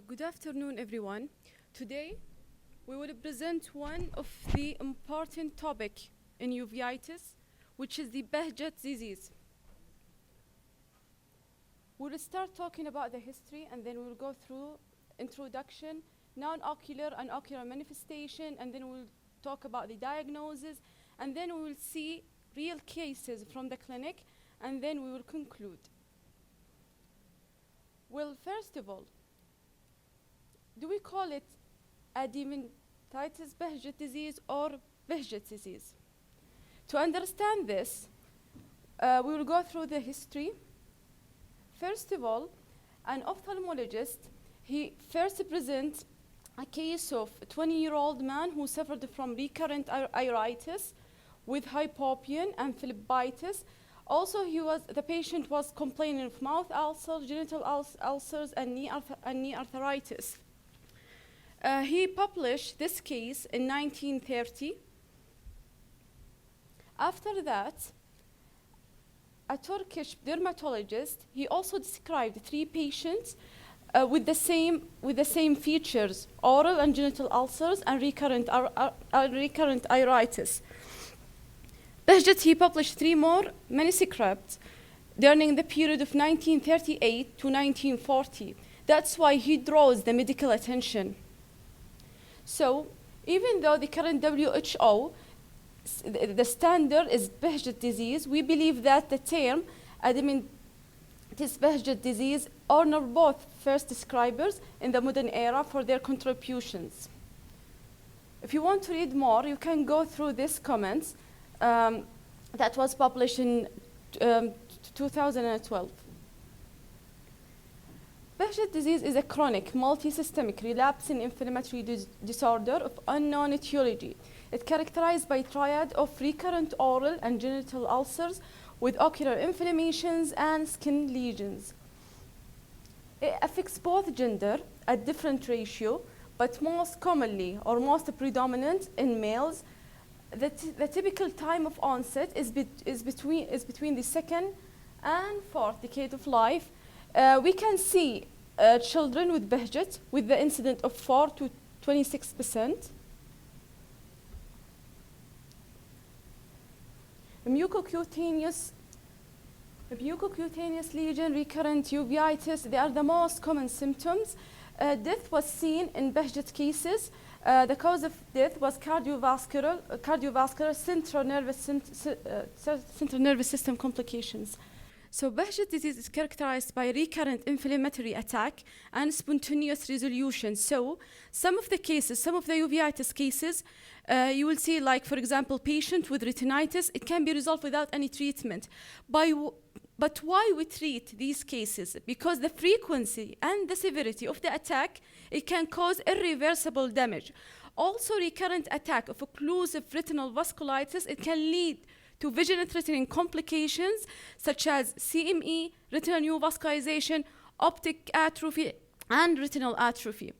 Good afternoon, everyone. Today, we will present one of the important topic in uveitis, which is the Behcet disease. We'll start talking about the history, and then we'll go through introduction, non-ocular and ocular manifestation, and then we'll talk about the diagnosis, and then we will see real cases from the clinic, and then we will conclude. Well, first of all, do we call it adenomatous Behcet disease or Behcet disease? To understand this, we will go through the history. First of all, an ophthalmologist, he first presents a case of a 20-year-old man who suffered from recurrent iritis with hypopyon and phlebitis. Also, the patient was complaining of mouth ulcers, genital ulcers, and knee arthritis. He published this case in 1930. After that, a Turkish dermatologist, he also described 3 patients with the same features: oral and genital ulcers and recurrent iritis. Behcet, he published 3 more manuscripts during the period of 1938 to 1940. That's why he draws the medical attention. So, even though the current WHO, the standard is Behcet disease, we believe that the term adenomatous Behcet disease honor both first describers in the modern era for their contributions. If you want to read more, you can go through these comments that was published in 2012. Behcet disease is a chronic, multi-systemic, relapsing inflammatory disorder of unknown etiology. It's characterized by a triad of recurrent oral and genital ulcers with ocular inflammations and skin lesions. It affects both gender at different ratio, but most commonly or most predominant in males. The typical time of onset is between the 2nd and 4th decade of life. We can see children with Behcet with the incidence of 4 to 26%. Mucocutaneous lesion, recurrent uveitis, they are the most common symptoms. Death was seen in Behcet cases. The cause of death was cardiovascular central nervous system complications. So Behcet disease is characterized by recurrent inflammatory attack and spontaneous resolution. So some of the uveitis cases, you will see, like, for example, patient with retinitis, it can be resolved without any treatment. But why we treat these cases? Because the frequency and the severity of the attack, it can cause irreversible damage. Also, recurrent attack of occlusive retinal vasculitis, it can lead to vision-threatening complications such as CME, retinal neovascularization, optic atrophy, and retinal atrophy.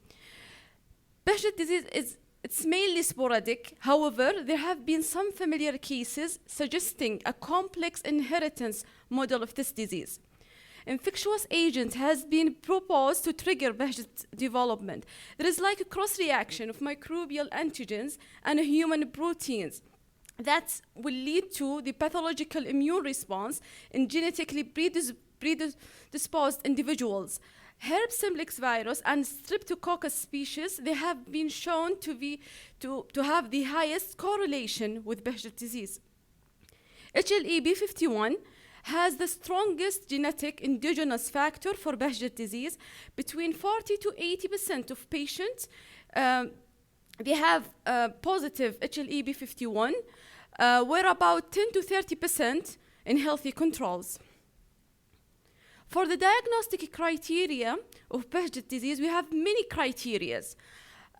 Behcet disease it's mainly sporadic. However, there have been some familiar cases suggesting a complex inheritance model of this disease. Infectious agent has been proposed to trigger Behcet development. There is like a cross-reaction of microbial antigens and human proteins that will lead to the pathological immune response in genetically predisposed individuals. Herb simplex virus and streptococcus species, they have been shown to have the highest correlation with Behcet disease. HLA-B51 has the strongest genetic endogenous factor for Behcet disease. Between 40 to 80% of patients, they have positive HLA-B51, where about 10 to 30% in healthy controls. For the diagnostic criteria of Behcet disease, we have many criteria.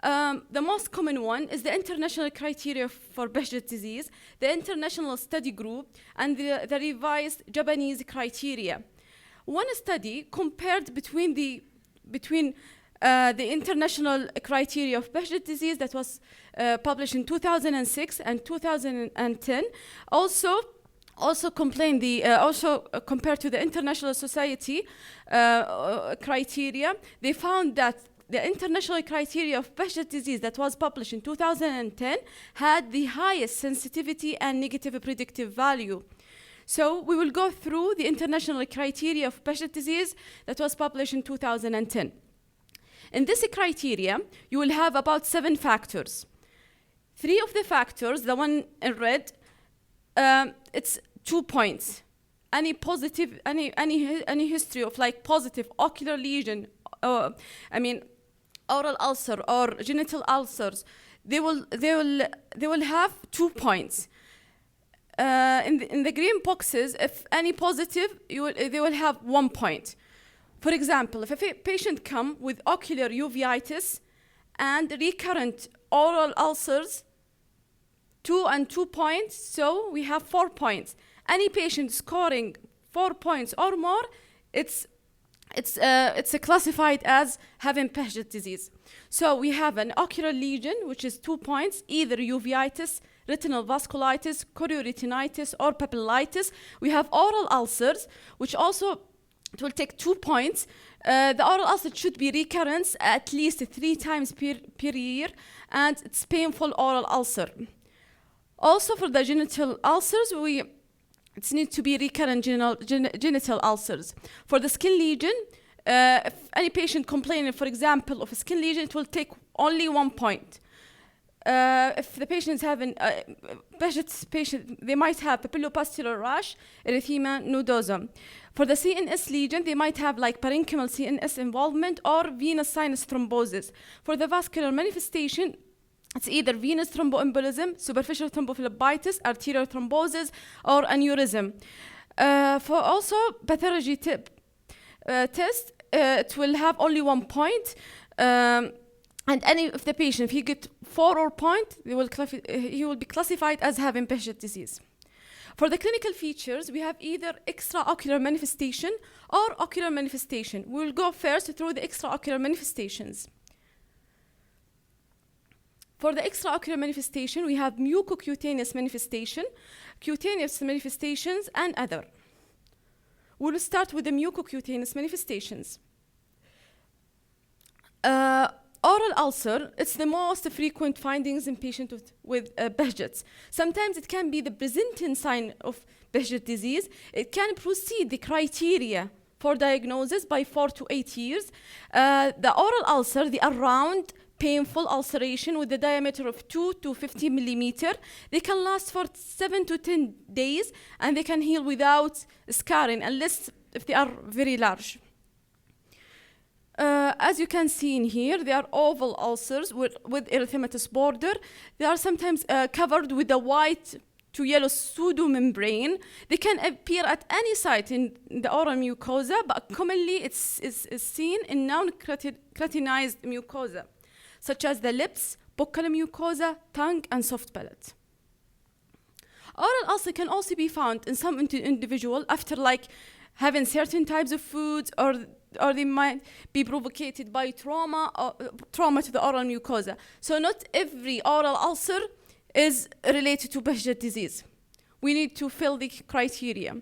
The most common one is the international criteria for Behcet disease, the international study group, and the revised Japanese criteria. One study compared between the international criteria of Behcet disease that was published in 2006 and 2010. Also compared to the International Society criteria, they found that the international criteria of Behcet disease that was published in 2010 had the highest sensitivity and negative predictive value. So we will go through the international criteria of Behcet disease that was published in 2010. In this criteria, you will have about 7 factors. 3 of the factors, the one in red, it's 2 points. Any positive, any history of like positive ocular lesion, oral ulcer or genital ulcers, they will have 2 points. In the green boxes, if any positive, they will have 1 point. For example, if a patient come with ocular uveitis and recurrent oral ulcers, 2 and 2 points, so we have 4 points. Any patient scoring 4 points or more, it's classified as having Behcet disease. So we have an ocular lesion, which is 2 points, either uveitis, retinal vasculitis, chorioretinitis, or papillitis. We have oral ulcers, which also it will take 2 points. The oral ulcer should be recurrence at least 3 times per year, and it's painful oral ulcer. Also for the genital ulcers, it needs to be recurrent genital ulcers. For the skin lesion, if any patient complaining, for example, of a skin lesion, it will take only 1 point. If the patient is having Behcet's patient, they might have papillopustular rash, erythema nodosum. For the CNS lesion, they might have like parenchymal CNS involvement or venous sinus thrombosis. For the vascular manifestation, it's either venous thromboembolism, superficial thrombophlebitis, arterial thrombosis, or aneurysm. For also pathology test, it will have only 1 point. And any of the patient, if he get 4 or point, he will be classified as having Behcet disease. For the clinical features, we have either extraocular manifestation or ocular manifestation. We will go first through the extraocular manifestations. For the extraocular manifestation, we have mucocutaneous manifestation, cutaneous manifestations, and other. We'll start with the mucocutaneous manifestations. Oral ulcer, it's the most frequent findings in patients with Behcet's. Sometimes it can be the presenting sign of Behcet disease. It can precede the criteria for diagnosis by 4 to 8 years. The oral ulcer, they are round, painful ulceration with a diameter of 2 to 50 millimeter. They can last for 7 to 10 days, and they can heal without scarring, unless if they are very large. As you can see in here, they are oval ulcers with erythematous border. They are sometimes covered with a white to yellow pseudomembrane. They can appear at any site in the oral mucosa, but commonly it's seen in non-keratinized mucosa, such as the lips, buccal mucosa, tongue, and soft palate. Oral ulcer can also be found in some individual after like having certain types of foods, or they might be provocated by trauma to the oral mucosa. So not every oral ulcer is related to Behcet disease. We need to fill the criteria.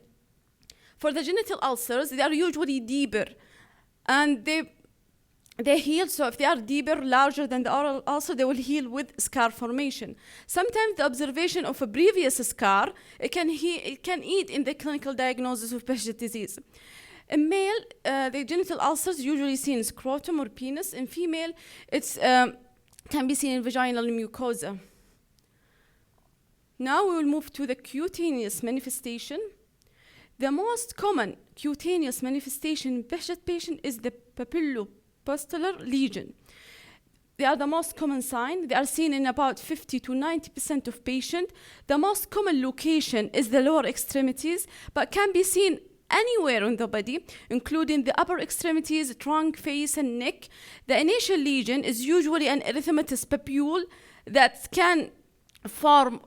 For the genital ulcers, they are usually deeper, and they heal. So if they are deeper, larger than the oral ulcer, they will heal with scar formation. Sometimes the observation of a previous scar, it can aid in the clinical diagnosis of Behcet disease. In male, the genital ulcers usually seen in scrotum or penis. In female, it can be seen in vaginal mucosa. Now we will move to the cutaneous manifestation. The most common cutaneous manifestation in Behcet patient is the papillopustular lesion. They are the most common sign. They are seen in about 50 to 90% of patients. The most common location is the lower extremities, but can be seen anywhere in the body, including the upper extremities, trunk, face, and neck. The initial lesion is usually an erythematous papule that can form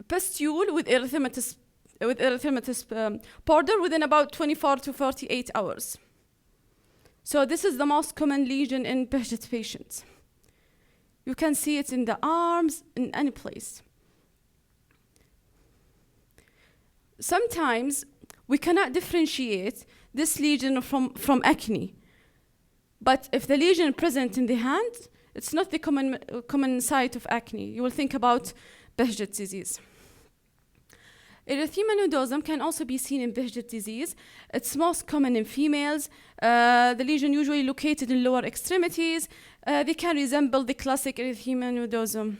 pustule with erythematous border within about 24 to 48 hours. So this is the most common lesion in Behcet patients. You can see it in the arms, in any place. Sometimes we cannot differentiate this lesion from acne. But if the lesion present in the hand, it's not the common site of acne. You will think about Behcet disease. Erythema nodosum can also be seen in Behcet disease. It's most common in females. The lesion usually located in lower extremities. They can resemble the classic erythema nodosum.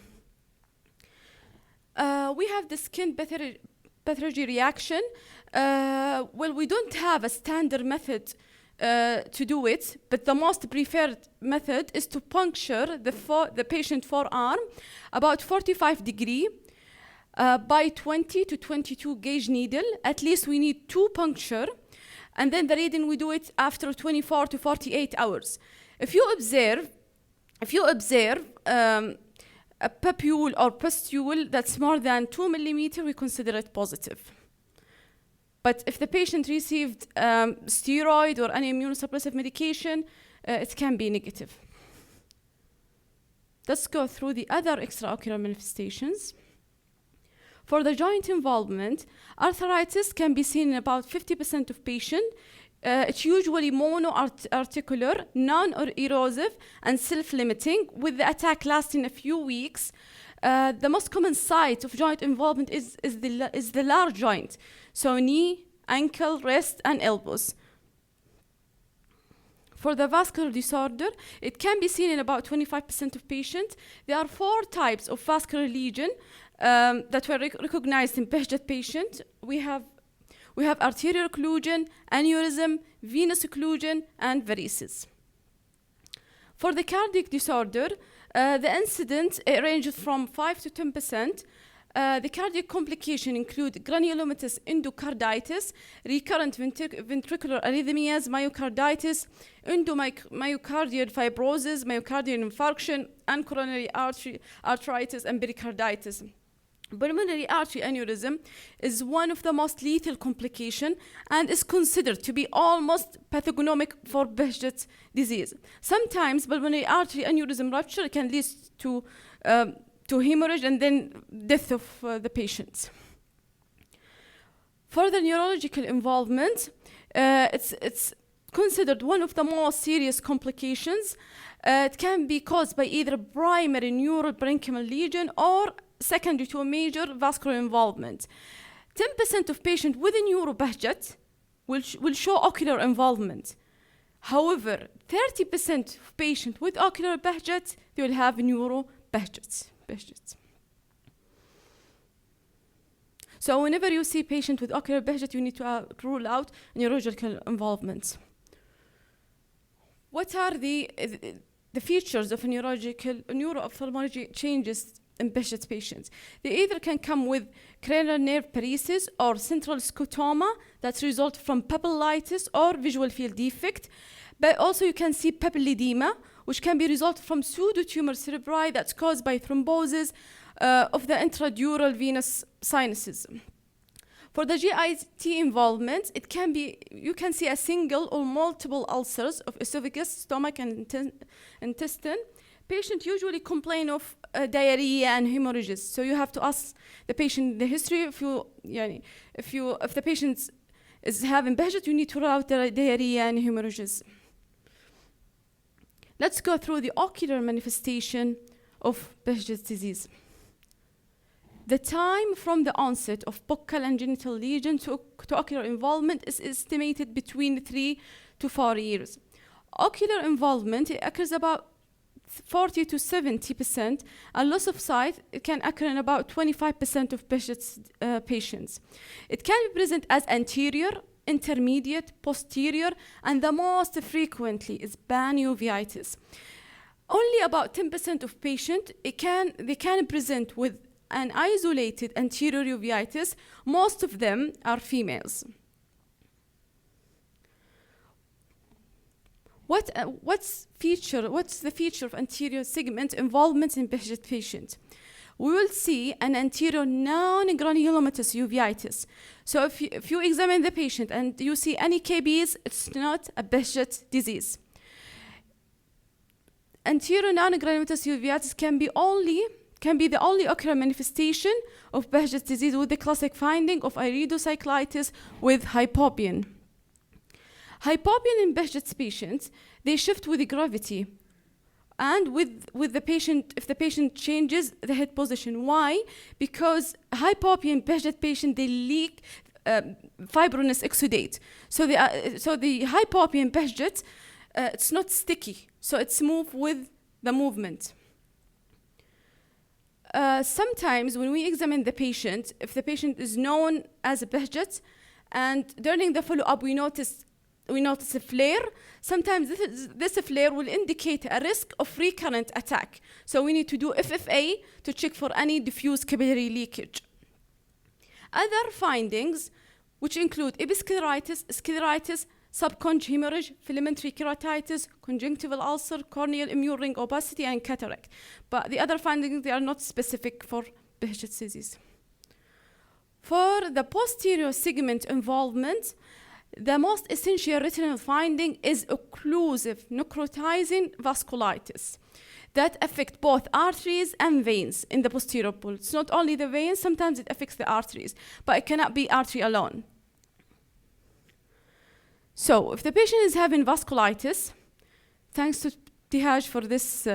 We have the skin pathology reaction. Well, we don't have a standard method to do it, but the most preferred method is to puncture the patient forearm about 45 degrees by 20 to 22 gauge needle. At least we need 2 puncture, and then the reading we do it after 24 to 48 hours. If you observe a papule or pustule that's more than 2 millimeters, we consider it positive. But if the patient received steroid or any immunosuppressive medication, it can be negative. Let's go through the other extraocular manifestations. For the joint involvement, arthritis can be seen in about 50% of patients. It's usually monoarticular, non-erosive, and self-limiting, with the attack lasting a few weeks. The most common site of joint involvement is the large joint, so knee, ankle, wrist, and elbows. For the vascular disorder, it can be seen in about 25% of patients. There are 4 types of vascular lesion that were recognized in Behcet patient. We have arterial occlusion, aneurysm, venous occlusion, and varices. For the cardiac disorder, the incidence ranges from 5 to 10%. The cardiac complications include granulomatous endocarditis, recurrent ventricular arrhythmias, myocarditis, endomyocardial fibrosis, myocardial infarction, and coronary arteritis and pericarditis. Pulmonary artery aneurysm is one of the most lethal complications and is considered to be almost pathognomic for Behcet disease. Sometimes pulmonary artery aneurysm rupture can lead to hemorrhage and then death of the patient. For the neurological involvement, it's considered one of the most serious complications. It can be caused by either primary neuroparenchymal lesion or secondary to a major vascular involvement. 10% of patients with a neuro-Behcet will show ocular involvement. However, 30% of patients with ocular Behcet, they will have neuro-Behcet. So whenever you see a patient with ocular Behcet, you need to rule out neurological involvement. What are the features of neuro-ophthalmology changes in Behcet patients? They either can come with cranial nerve paresis or central scotoma that result from papillitis or visual field defect. But also you can see papilledema, which can be result from pseudotumor cerebri that's caused by thrombosis of the intradural venous sinuses. For the GIT involvement, you can see a single or multiple ulcers of esophagus, stomach, and intestine. Patients usually complain of diarrhea and hemorrhages. So you have to ask the patient the history. If the patient is having Behcet, you need to rule out the diarrhea and hemorrhages. Let's go through the ocular manifestation of Behcet disease. The time from the onset of buccal and genital lesion to ocular involvement is estimated between 3 to 4 years. Ocular involvement occurs about 40 to 70%, and loss of sight can occur in about 25% of Behcet patients. It can be present as anterior, intermediate, posterior, and the most frequently is panuveitis. Only about 10% of patients they can present with an isolated anterior uveitis. Most of them are females. What's the feature of anterior segment involvement in Behcet patient? We will see an anterior non-granulomatous uveitis. So if you examine the patient and you see any KBs, it's not a Behcet disease. Anterior non-granulomatous uveitis can be the only ocular manifestation of Behcet disease with the classic finding of iridocyclitis with hypopyon. Hypopyon in Behcet's patients, they shift with the gravity. And with the patient, if the patient changes the head position. Why? Because hypopyon Behcet patient, they leak fibrinous exudate. So the hypopyon Behcet, it's not sticky. So it's move with the movement. Sometimes when we examine the patient, if the patient is known as a Behcet, and during the follow-up we notice a flare, sometimes this flare will indicate a risk of recurrent attack. So we need to do FFA to check for any diffuse capillary leakage. Other findings, which include episcleritis, scleritis, subconj hemorrhage, filamentary keratitis, conjunctival ulcer, corneal immune ring opacity, and cataract. But the other findings, they are not specific for Behcet's disease. For the posterior segment involvement, the most essential retinal finding is occlusive necrotizing vasculitis that affect both arteries and veins in the posterior pole. It's not only the veins, sometimes it affects the arteries, but it cannot be artery alone. So if the patient is having vasculitis, thanks to Tihaj for this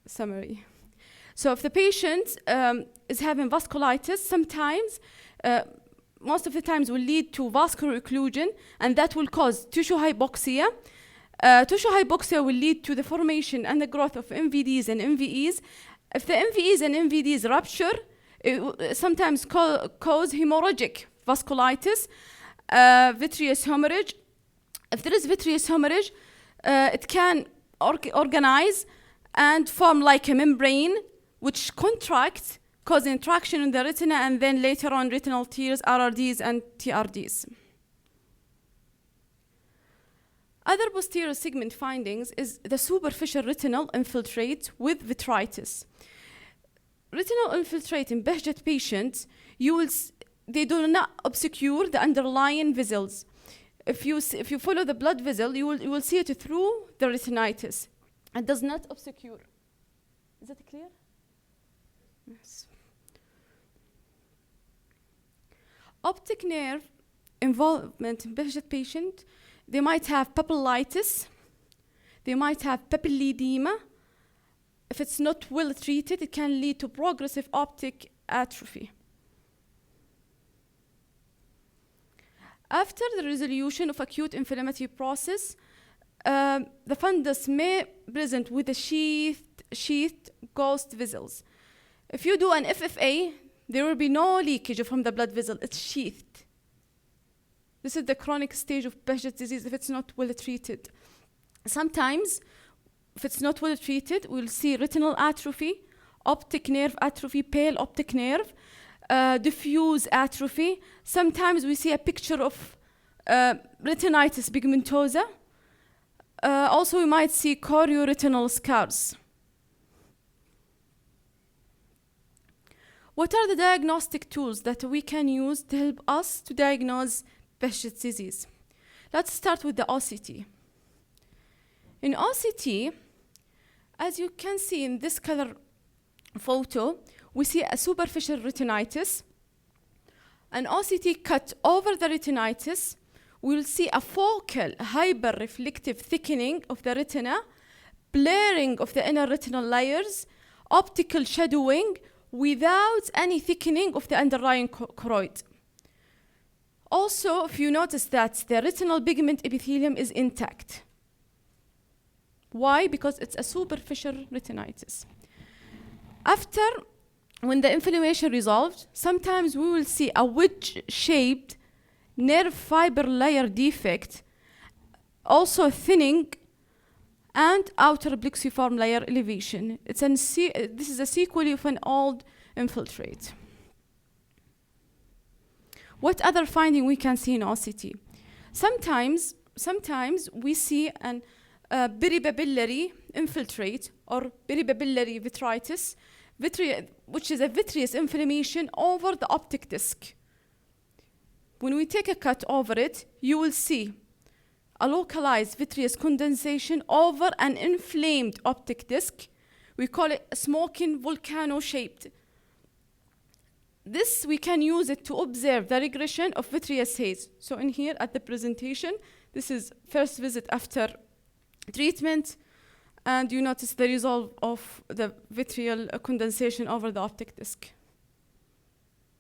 summary. So if the patient is having vasculitis, sometimes, most of the times will lead to vascular occlusion, and that will cause tissue hypoxia. Tissue hypoxia will lead to the formation and the growth of MVDs and MVEs. If the MVEs and MVDs rupture, it will sometimes cause hemorrhagic vasculitis, vitreous hemorrhage. If there is vitreous hemorrhage, it can organize and form like a membrane, which contracts, causing traction in the retina, and then later on retinal tears, RRDs, and TRDs. Other posterior segment findings is the superficial retinal infiltrate with vitritis. Retinal infiltrate in Behcet patients, they do not obscure the underlying vessels. If you follow the blood vessel, you will see it through the retinitis. It does not obscure. Is that clear? Yes. Optic nerve involvement in Behcet patient, they might have papillitis, they might have papilledema. If it's not well treated, it can lead to progressive optic atrophy. After the resolution of acute inflammatory process, the fundus may present with a sheathed ghost vessels. If you do an FFA, there will be no leakage from the blood vessel, it's sheathed. This is the chronic stage of Behcet's disease if it's not well treated. Sometimes, if it's not well treated, we'll see retinal atrophy, optic nerve atrophy, pale optic nerve, diffuse atrophy. Sometimes we see a picture of retinitis pigmentosa. Also, we might see chorioretinal scars. What are the diagnostic tools that we can use to help us to diagnose Behcet's disease? Let's start with the OCT. In OCT, as you can see in this color photo, we see a superficial retinitis. An OCT cut over the retinitis, we'll see a focal hyperreflective thickening of the retina, blurring of the inner retinal layers, optical shadowing, without any thickening of the underlying choroid. Also, if you notice that the retinal pigment epithelium is intact. Why? Because it's a superficial retinitis. After, when the inflammation resolved, sometimes we will see a wedge-shaped nerve fiber layer defect, also thinning, and outer plexiform layer elevation. This is a sequel of an old infiltrate. What other finding we can see in OCT? Sometimes we see an peripapillary infiltrate or peripapillary vitritis, which is a vitreous inflammation over the optic disc. When we take a cut over it, you will see a localized vitreous condensation over an inflamed optic disc. We call it a smoking volcano-shaped. this we can use it to observe the regression of vitreous haze. So in here at the presentation, this is first visit after treatment, and you notice the resolve of the vitreal condensation over the optic disc.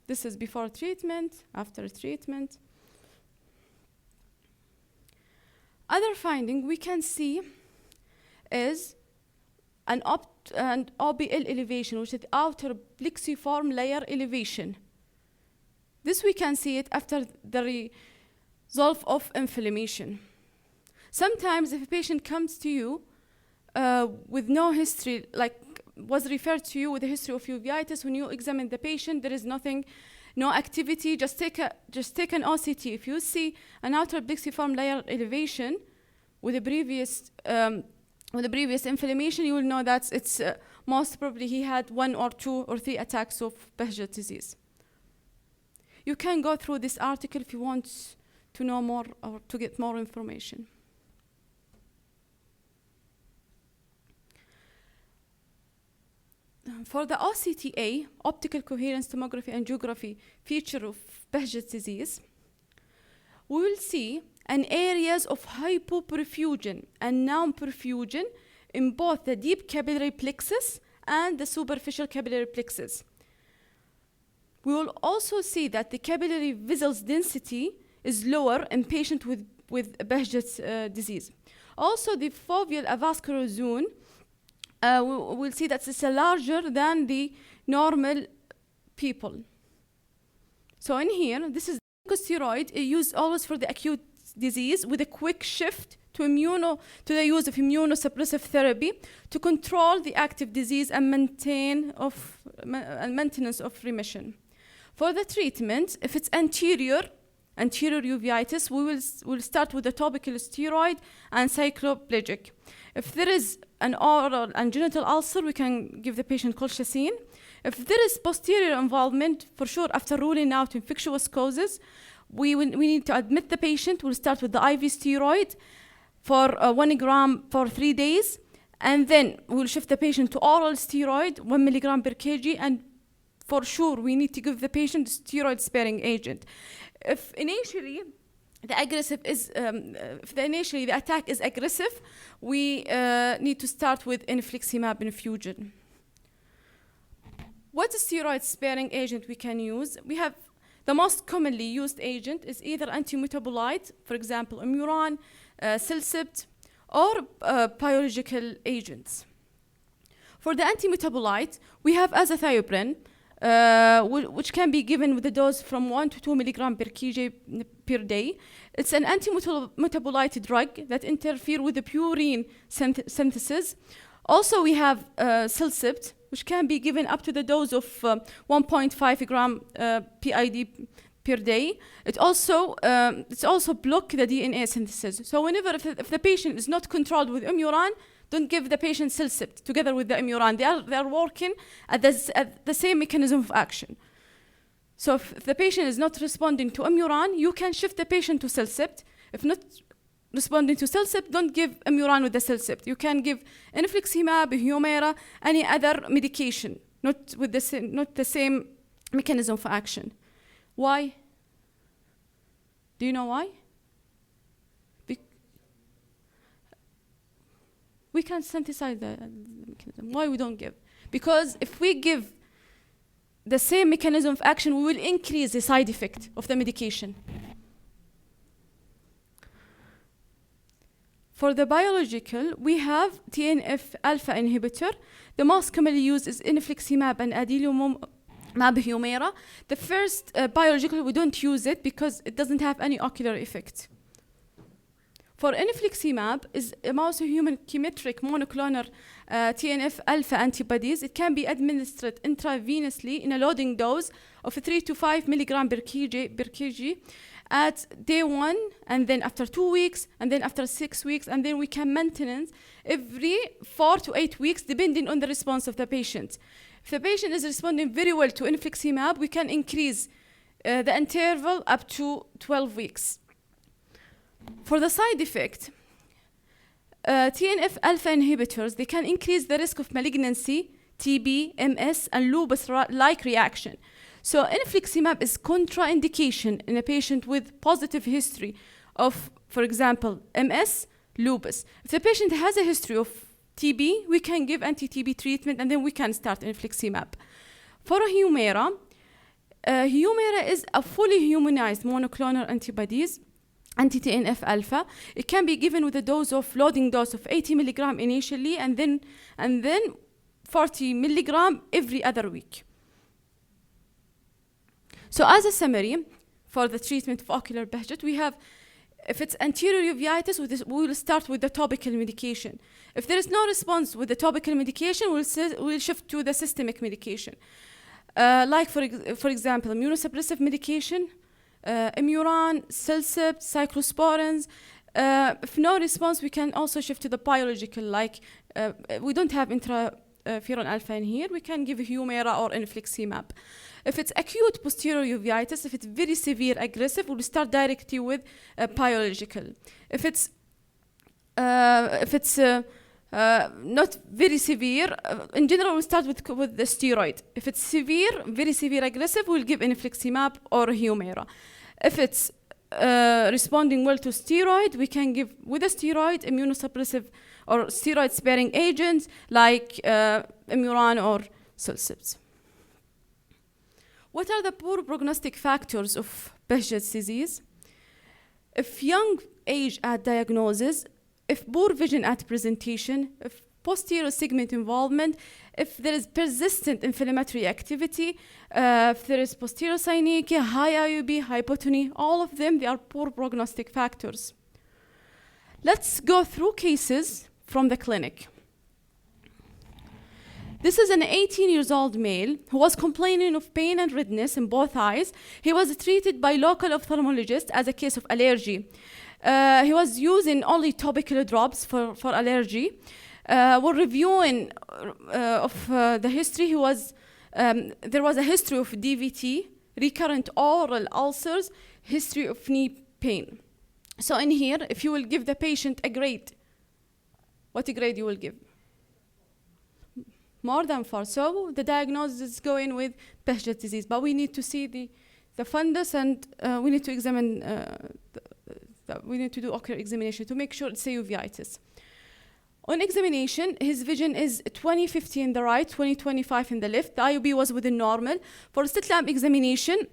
This is before treatment, after treatment. Other finding we can see is an OBL elevation, which is the outer plexiform layer elevation. This we can see it after the resolve of inflammation. Sometimes if a patient comes to you with no history, like was referred to you with a history of uveitis, when you examine the patient, there is nothing, no activity, just take an OCT. If you see an outer plexiform layer elevation with a previous inflammation, you will know that it's most probably he had 1 or 2 or 3 attacks of Behcet disease. You can go through this article if you want to know more or to get more information. For the OCTA, optical coherence tomography angiography feature of Behcet disease, we will see an areas of hypoperfusion and non-perfusion in both the deep capillary plexus and the superficial capillary plexus. We will also see that the capillary vessels density is lower in patients with Behcet disease. Also, the foveal avascular zone, we'll see that it's larger than the normal people. So in here, this is corticosteroid used always for the acute disease with a quick shift to the use of immunosuppressive therapy to control the active disease and maintenance of remission. For the treatment, if it's anterior uveitis, we'll start with the topical steroid and cycloplegic. If there is an oral and genital ulcer, we can give the patient colchicine. If there is posterior involvement, for sure, after ruling out infectious causes, we need to admit the patient. We'll start with the IV steroid for 1 gram for 3 days, and then we'll shift the patient to oral steroid, 1 milligram per kg, and for sure, we need to give the patient steroid-sparing agent. If initially the attack is aggressive, we need to start with infliximab infusion. What steroid-sparing agent we can use? We have the most commonly used agent is either anti-metabolite, for example, Imuran, Silsibt, or biological agents. For the anti-metabolite, we have azathioprine, which can be given with a dose from 1 to 2 milligram per kg per day. It's an anti-metabolite drug that interferes with the purine synthesis. Also, we have Silsibt, which can be given up to the dose of 1.5 gram PID per day. It's also block the DNA synthesis. So whenever if the patient is not controlled with Imuran, don't give the patient Silsibt together with the Imuran. They are working at the same mechanism of action. So if the patient is not responding to Imuran, you can shift the patient to Silsibt. If not responding to Silsibt, don't give Imuran with the Silsibt. You can give infliximab, Humira, any other medication, not the same mechanism of action. Why? Do you know why? We can synthesize the mechanism. Why we don't give? Because if we give the same mechanism of action, we will increase the side effect of the medication. For the biological, we have TNF-alpha inhibitor. The most commonly used is infliximab and adalimumab Humira. The first biological, we don't use it because it doesn't have any ocular effect. For infliximab is a mouse human chymeric monoclonal TNF-alpha antibodies. It can be administered intravenously in a loading dose of 3 to 5 milligram per kg at day 1, and then after 2 weeks, and then after 6 weeks, and then we can maintenance every 4 to 8 weeks depending on the response of the patient. If the patient is responding very well to infliximab, we can increase the interval up to 12 weeks. For the side effect, TNF-alpha inhibitors, they can increase the risk of malignancy, TB, MS, and lupus-like reaction. So infliximab is contraindication in a patient with positive history of, for example, MS, lupus. If the patient has a history of TB, we can give anti-TB treatment and then we can start infliximab. For Humira, Humira is a fully humanized monoclonal antibodies, anti-TNF alpha. It can be given with a loading dose of 80 milligram initially, and then 40 milligram every other week. So as a summary for the treatment of ocular Behcet, we have, if it's anterior uveitis, we will start with the topical medication. If there is no response with the topical medication, we'll shift to the systemic medication. Like for example, immunosuppressive medication, Imuran, Silsip, cyclosporins. If no response, we can also shift to the biological, like we don't have interferon alpha in here, we can give Humira or infliximab. If it's acute posterior uveitis, if it's very severe, aggressive, we'll start directly with biological. If it's not very severe, in general, we'll start with the steroid. If it's severe, very severe, aggressive, we'll give infliximab or Humira. If it's responding well to steroid, we can give with a steroid immunosuppressive or steroid-sparing agents like Imuran or Silsips. What are the poor prognostic factors of Behcet's disease? If young age at diagnosis, if poor vision at presentation, if posterior segment involvement, if there is persistent inflammatory activity, if there is posterior synechiae, high IUB, hypotony, all of them, they are poor prognostic factors. Let's go through cases from the clinic. This is an 18-year-old male who was complaining of pain and redness in both eyes. He was treated by local ophthalmologist as a case of allergy. He was using only topical drops for allergy. We're reviewing the history. There was a history of DVT, recurrent oral ulcers, history of knee pain. So in here, if you will give the patient a grade, what grade you will give? More than 4. So the diagnosis is going with Behcet disease, but we need to see the fundus, and we need to examine. We need to do ocular examination to make sure it's a uveitis. On examination, his vision is 20/50 in the right, 20/25 in the left. The IUB was within normal. For slit lamp examination,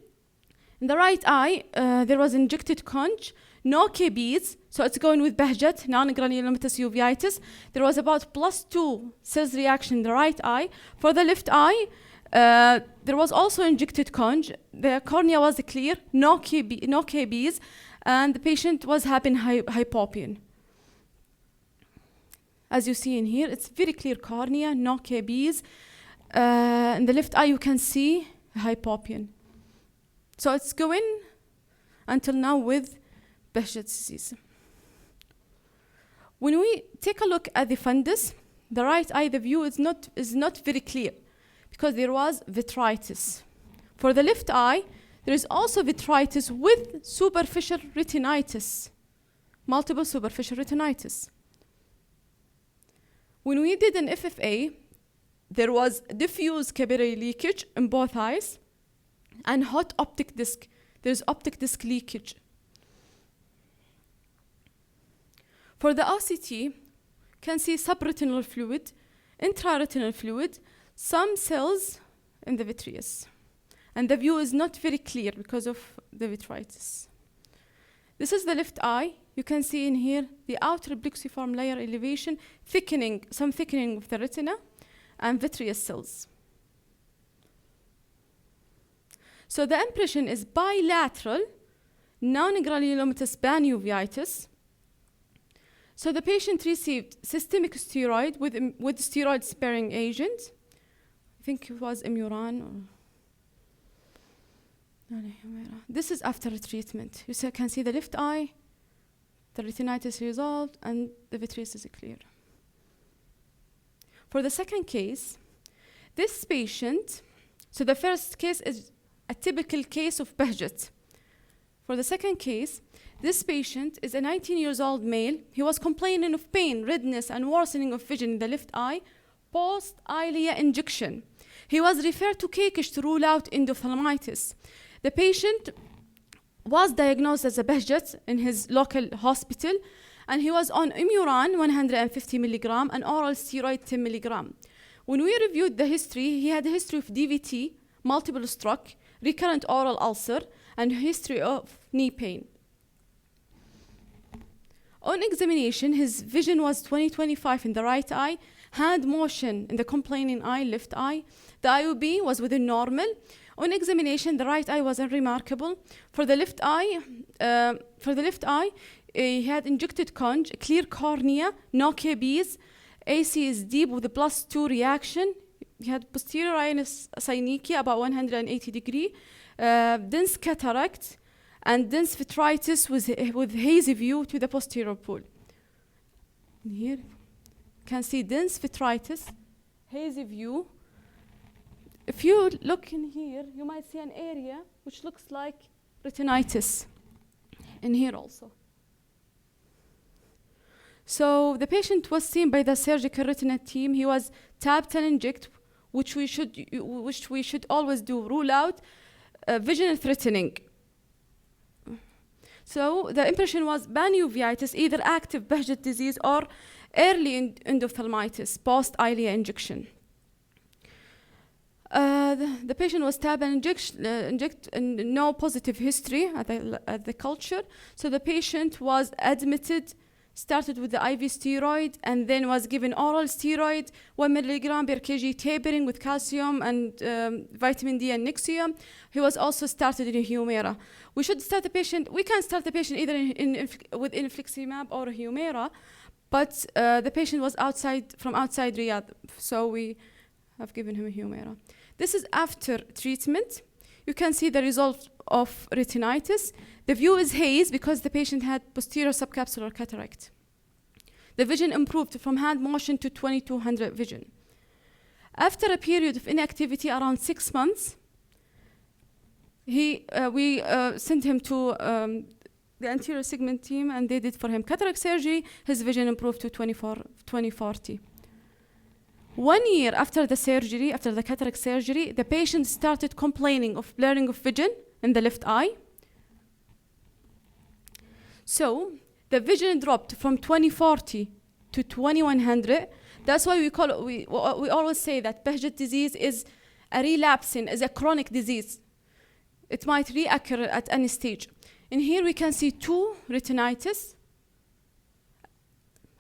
in the right eye, there was injected conch, no KBs, so it's going with Behcet, non-granulomatous uveitis. There was about +2 cells reaction in the right eye. For the left eye, there was also injected conch. The cornea was clear, no KBs, and the patient was having hypopyon. As you see in here, it's very clear cornea, no KBs. In the left eye, you can see hypopyon. So it's going until now with Behcet's disease. When we take a look at the fundus, the right eye, the view is not very clear because there was vitritis. For the left eye, there is also vitritis with superficial retinitis, multiple superficial retinitis. When we did an FFA, there was diffuse capillary leakage in both eyes and hot optic disc. There's optic disc leakage. For the OCT, you can see subretinal fluid, intraretinal fluid, some cells in the vitreous. And the view is not very clear because of the vitritis. This is the left eye. You can see in here the outer plexiform layer elevation, some thickening of the retina, and vitreous cells. So the impression is bilateral, non-granulomatous panuveitis. So the patient received systemic steroid with steroid-sparing agent. I think it was Imuran or this is after treatment. You can see the left eye, the retinitis resolved, and the vitreous is clear. For the second case, this patient, so the first case is a typical case of Behcet. For the second case, this patient is a 19-year-old male. He was complaining of pain, redness, and worsening of vision in the left eye post-Eylea injection. He was referred to Kekish to rule out endophthalmitis. The patient was diagnosed as a Behcet in his local hospital, and he was on Imuran 150 milligram and oral steroid 10 milligram. When we reviewed the history, he had a history of DVT, multiple stroke, recurrent oral ulcer, and history of knee pain. On examination, his vision was 20/25 in the right eye, hand motion in the complaining eye, left eye. The IOB was within normal. On examination, the right eye was unremarkable. For the left eye, he had injected conj, clear cornea, no KBs. AC is deep with a +2 reaction. He had posterior iris synechiae about 180 degree, dense cataract, and dense vitritis with hazy view to the posterior pole. Here, you can see dense vitritis, hazy view. If you look in here, you might see an area which looks like retinitis. In here also. So the patient was seen by the surgical retina team. He was tapped and inject, which we should always do. Rule out vision threatening. So the impression was panuveitis, either active Behcet disease or early endophthalmitis, post-Eylea injection. The patient was tabbed and inject and no positive history at the culture. So the patient was admitted, started with the IV steroid, and then was given oral steroid, 1 milligram per kg tapering with calcium and vitamin D and Nexium. He was also started in a Humira. We can start the patient either with infliximab or a Humira, but the patient was from outside Riyadh, so we have given him a Humira. This is after treatment. You can see the result of retinitis. The view is haze because the patient had posterior subcapsular cataract. The vision improved from hand motion to 2200 vision. After a period of inactivity around 6 months, we sent him to the anterior segment team, and they did for him cataract surgery. His vision improved to 20/40. 1 year after the surgery, after the cataract surgery, the patient started complaining of blurring of vision in the left eye. So the vision dropped from 20/40 to 2100. That's why we always say that Behcet disease is a relapsing, is a chronic disease. It might reoccur at any stage. In here we can see 2 retinitis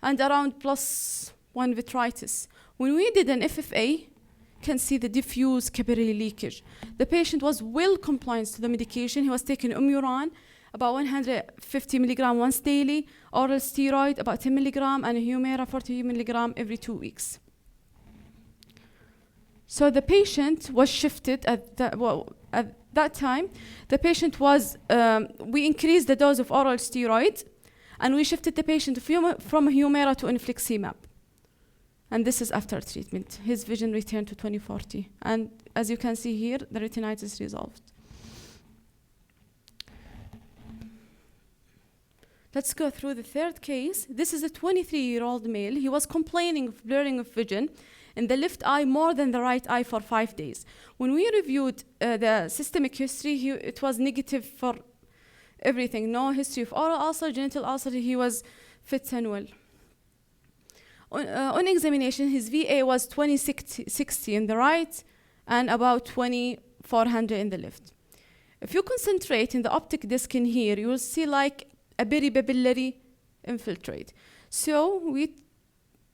and around +1 vitritis. When we did an FFA, you can see the diffuse capillary leakage. The patient was well compliant to the medication. He was taking Imuran, about 150 milligram once daily, oral steroid, about 10 milligram, and a Humira, 40 milligram every 2 weeks. So the patient was shifted at that time. The patient was, we increased the dose of oral steroid, and we shifted the patient from Humira to infliximab. And this is after treatment. His vision returned to 20/40. And as you can see here, the retinitis resolved. Let's go through the third case. This is a 23-year-old male. He was complaining of blurring of vision in the left eye more than the right eye for 5 days. When we reviewed the systemic history, it was negative for everything. No history of oral ulcer, genital ulcer. He was fit and well. On examination, his VA was 20/60 in the right and about 20/400 in the left. If you concentrate in the optic disc in here, you will see like a peripapillary infiltrate. So we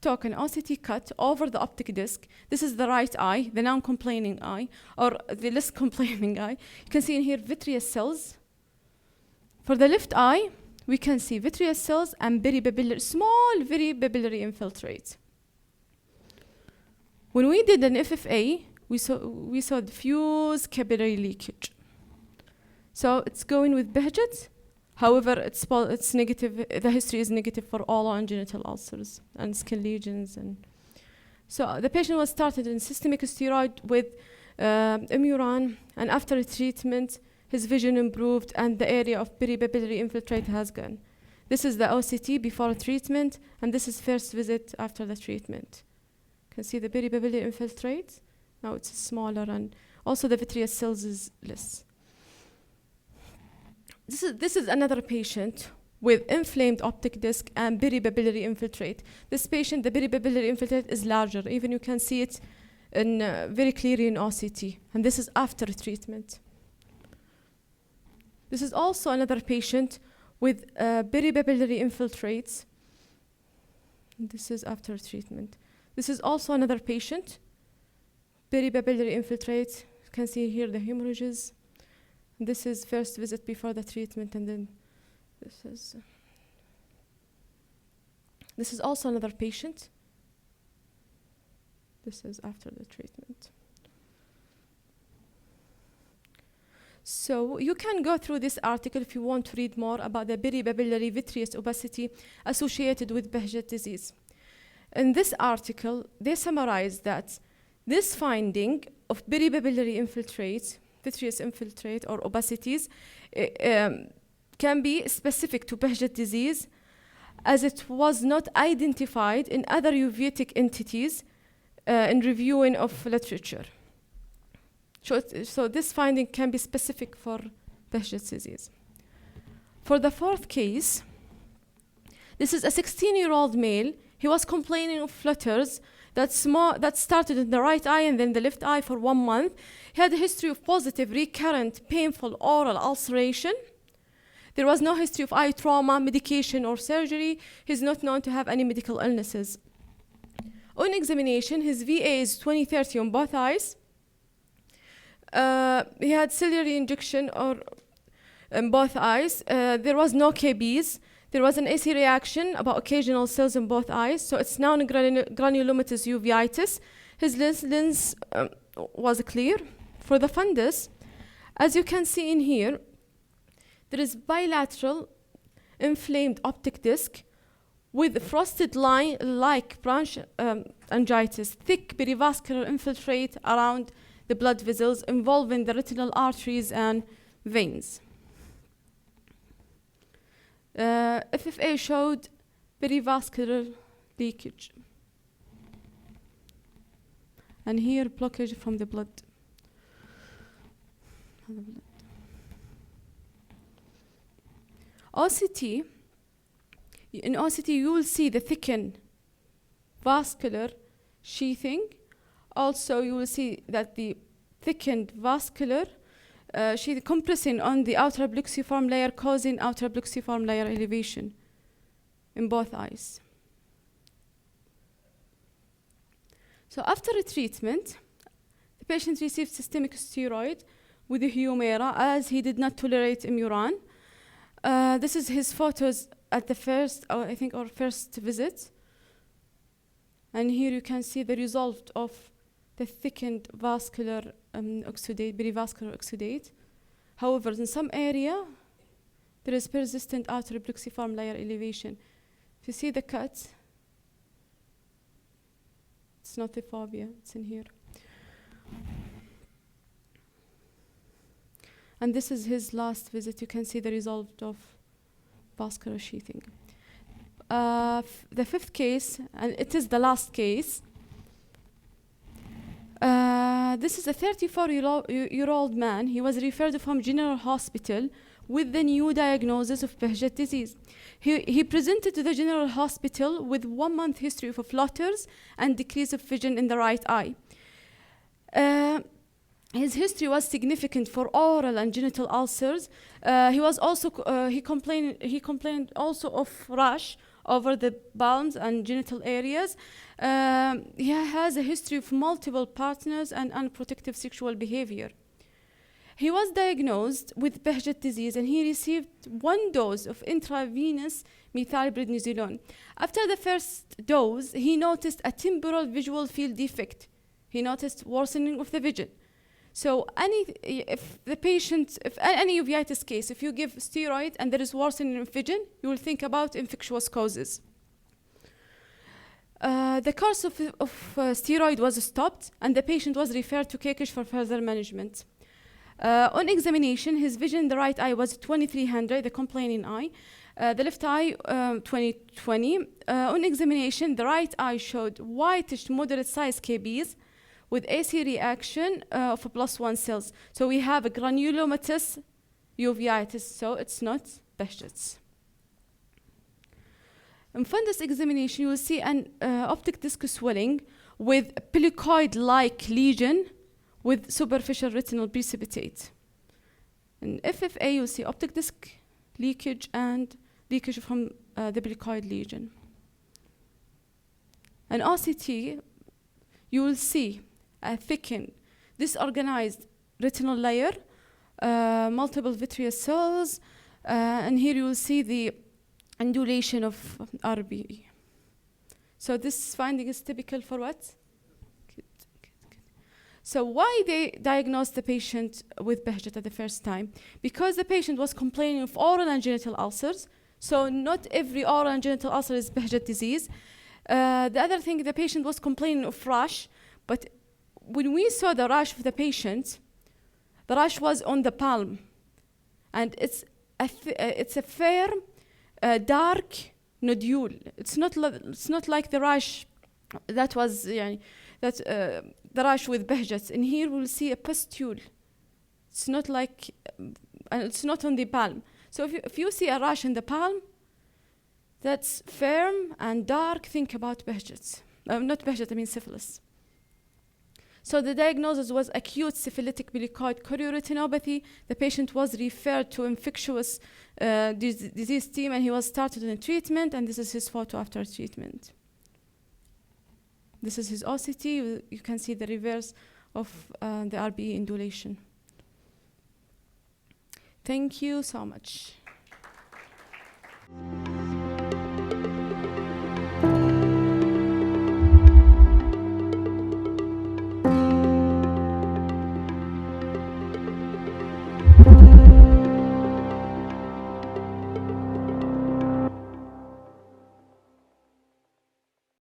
took an OCT cut over the optic disc. This is the right eye, the non-complaining eye, or the less complaining eye. You can see in here vitreous cells. For the left eye, we can see vitreous cells and small peripapillary infiltrate. When we did an FFA, we saw diffuse capillary leakage. So it's going with Behcet. However, it's negative. The history is negative for all on genital ulcers and skin lesions. And so the patient was started in systemic steroid with Imuran, and after treatment, his vision improved and the area of peripapillary infiltrate has gone. This is the OCT before treatment, and this is first visit after the treatment. You can see the peripapillary infiltrate Now it's smaller, and also the vitreous cells is less. This is another patient with inflamed optic disc and peripapillary infiltrate. This patient, the peripapillary infiltrate is larger. Even you can see it in, very clearly in OCT. And this is after treatment. This is also another patient with peripapillary infiltrates. This is after treatment. This is also another patient, peripapillary infiltrate. You can see here the hemorrhages. This is first visit before the treatment, and then this is also another patient. This is after the treatment. So you can go through this article if you want to read more about the peripapillary vitreous opacity associated with Behcet disease. In this article, they summarize that this finding of peripapillary infiltrate, vitreous infiltrate or opacities, can be specific to Behcet disease, as it was not identified in other uveitic entities in reviewing of literature. So this finding can be specific for Behcet disease. For the fourth case, this is a 16-year-old male. He was complaining of flutters that started in the right eye and then the left eye for 1 month. He had a history of positive, recurrent, painful oral ulceration. There was no history of eye trauma, medication, or surgery. He's not known to have any medical illnesses. On examination, his VA is 20/30 on both eyes. He had ciliary injection in both eyes. There was no KBs. There was an AC reaction about occasional cells in both eyes, so it's non-granulomatous uveitis. His lens was clear. For the fundus, as you can see in here, there is bilateral inflamed optic disc with frosted line-like branch angitis, thick perivascular infiltrate around the blood vessels involving the retinal arteries and veins. FFA showed perivascular leakage. And here, blockage from the blood. OCT, in OCT you will see the thickened vascular sheathing. Also you will see that the thickened vascular sheath compressing on the outer plexiform layer, causing outer plexiform layer elevation in both eyes. So after a treatment, the patient received systemic steroid with the Humira as he did not tolerate Imuran. This is his photos at the first visit. And here you can see the result of the thickened vascular exudate, perivascular exudate. However, in some area, there is persistent outer plexiform layer elevation. If you see the cut, it's not the phobia, it's in here. And this is his last visit. You can see the result of vascular sheathing. The fifth case, and it is the last case. This is a 34-year-old man. He was referred from General Hospital with the new diagnosis of Behcet disease. He presented to the General Hospital with 1 month history of flutters and decrease of vision in the right eye. His history was significant for oral and genital ulcers. He complained also of rash over the palms and genital areas. He has a history of multiple partners and unprotective sexual behavior. He was diagnosed with Behcet disease and he received 1 dose of intravenous methylprednisolone. After the first dose, he noticed a temporal visual field defect. He noticed worsening of the vision. So if any uveitis case, if you give steroid and there is worsening of vision, you will think about infectious causes. The course of steroid was stopped and the patient was referred to Kekish for further management. On examination, his vision in the right eye was 2300, the complaining eye. The left eye, 20/20. On examination, the right eye showed whitish moderate size KBs with AC reaction of +1 cells. So we have a granulomatous uveitis, so it's not Behcet's. In fundus examination, you will see an optic disc swelling with a pellicoid-like lesion with superficial retinal precipitate. In FFA, you will see optic disc leakage and leakage from the pellicoid lesion. In OCT, you will see a thickened, disorganized retinal layer, multiple vitreous cells, and here you will see the undulation of RBE. So this finding is typical for what? Good. So why they diagnosed the patient with Behcet at the first time? Because the patient was complaining of oral and genital ulcers. So not every oral and genital ulcer is Behcet disease. The other thing, the patient was complaining of rash, but when we saw the rash of the patient, the rash was on the palm, and it's a fair, dark nodule. It's not like the rash that was the rash with Behcet. In here we'll see a pustule. It's not like, and it's not on the palm. So if you see a rash in the palm, that's firm and dark, think about Behcet. Not Behcet, I mean syphilis. So the diagnosis was acute syphilitic pellicoid chorioretinopathy. The patient was referred to infectious disease team, and he was started in treatment, and this is his photo after treatment. This is his OCT. You can see the reverse of the RBE indulation. Thank you so much.